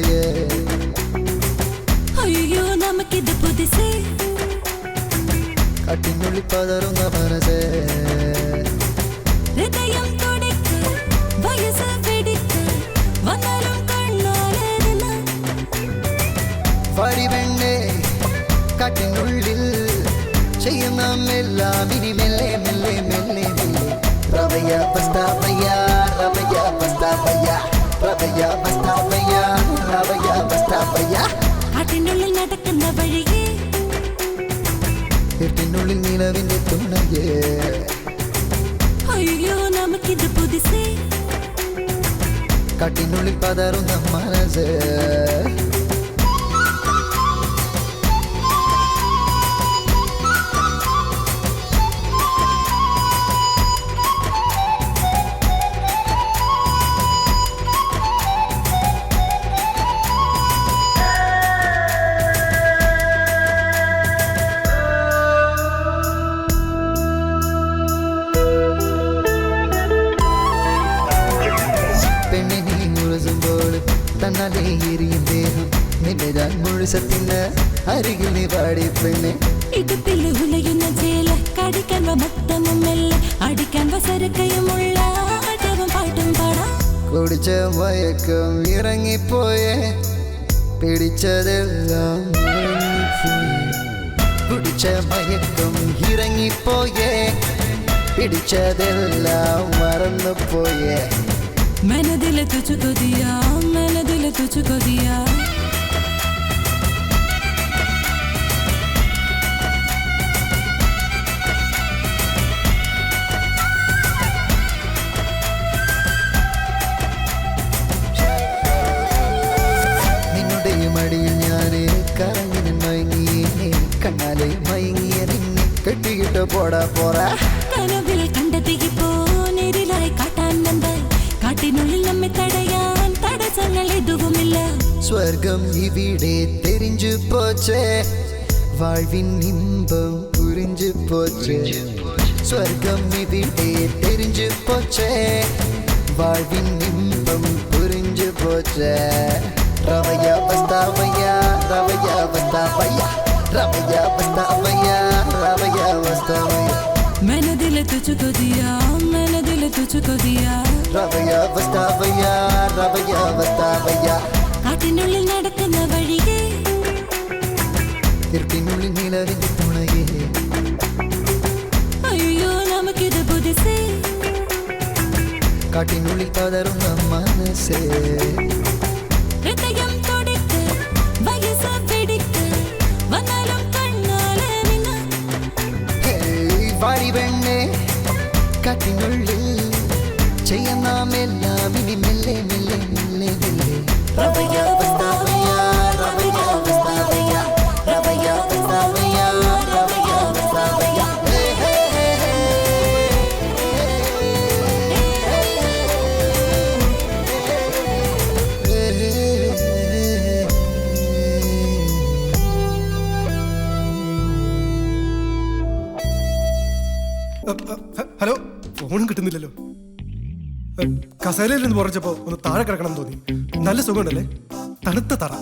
തുണയേ അയ്യോ നമുക്കിത് പുതിസേ കാട്ടിനുള്ളിൽ പതറുന്ന മനസ്സേ ഹൃദയം തുടിക്ക് വയസ്സ് പിടിക്ക് വന്നാലും കണ്ണാലേതിന വരിവെണ്ണേ കാട്ടിനുള്ളിൽ ചെയ്യുന്ന എല്ലാം ഇനി മെല്ലെ മെല്ലെ മെല്ലെ മെല്ലെ റവയ ബസ്താവയ റവയ ബസ്താവയ റവയ ബസ്താവയ റവയ ബസ്താവയ കാട്ടിനുള്ളിൽ നടക്കുന്ന വഴിയേ ഇരുട്ടിനുള്ളിൽ നിലവിന്റെ തുണയേ അയ്യോ നമുക്കിത് പുതിസേ കാട്ടിനുള്ളിൽ പതറുന്ന മനസ്സ് പെണ്ണെ നീ മുഴുകുമ്പോൾ തന്നാലേ എരിയും ദേഹം നിന്റെ മുഴുസത്തിന് അരികിൽ നീ പാടി പെണ്ണെ ഇടുപ്പിൽ ഉലയുന്ന ചേല കടിക്കാൻ മൊത്തമും മെല്ലെ അടിക്കാൻ വസരക്കയുമുള്ള ആട്ടവും പാട്ടും പാടാം കുടിച്ച മയക്കം ഇറങ്ങിപ്പോയേ പിടിച്ചതെല്ലാം കുടിച്ച മയക്കം ഇറങ്ങിപ്പോയേ പിടിച്ചതെല്ലാം മറന്നുപോയേ मैंने दिल तुझको दिया मैंने दिल तुझको दिया നിന്നുടെ മടിയിൽ ഞാന് കറങ്ങിന് മയങ്ങിയേ കണ്ണാലെ മയങ്ങിയ നിന്നെ കെട്ടിക്കിട്ട് പോടാ പോറാ കനവിൽ കണ്ടെത്തിപ്പോ നേരിലായി കാട്ടാൻ നന്നായി കാട്ടിനുള്ളിൽ നമ്മെ തടയാൻ തടസ്സങ്ങൾ എതുവുമില്ല സ്വർഗം ഇവിടെ തെരിഞ്ഞു പോച്ചേ വാഴ്വിൻ ഇമ്പം പുരിഞ്ഞു പോച്ചേ സ്വർഗം ഇവിടെ തെരിഞ്ഞു പോച്ചേ വാഴ്വിൻ ഇമ്പം പുരിഞ്ഞു പോച്ചേ റവയ ബസ്താവയ റവയ ബസ്താവയ റവയ ബസ്താവയ റവയ ബസ്താവയ मैंने दिल तुझको दिया मैंने दिल तुझको दिया റവയ ബസ്താവയ റവയ ബസ്താവയ കാട്ടിനുള്ളിൽ നടക്കുന്ന വഴിയേ ഇരുട്ടിനുള്ളിൽ നിലവിന്റെ തുണയേ അയ്യോ നമുക്കിത് പുതിസേ കാട്ടിനുള്ളിൽ പതറുന്ന മനസ്സേ ഹൃദയം തുടിക്ക് വയസ്സ് പിടിക്ക് വന്നാലും കണ്ണാലെ നിന്ന വരിവെണ്ണേ കാട്ടിനുള്ളിൽ ചെയ്യുന്ന എല്ലാം ഇനി മെല്ലെ മെല്ലെ മെല്ലെ മെല്ലെ റവയ ബസ്താവയ റവയ ബസ്താവയ റവയ ബസ്താവയ റവയ ബസ്താവയ ഹലോ ഫോണും കിട്ടുന്നില്ലല്ലോ കസേരയിൽ നിന്ന് പറഞ്ഞപ്പോ ഒന്ന് താഴെ കിടക്കണം തോന്നി നല്ല സുഖമുണ്ടല്ലേ തണുത്ത തറ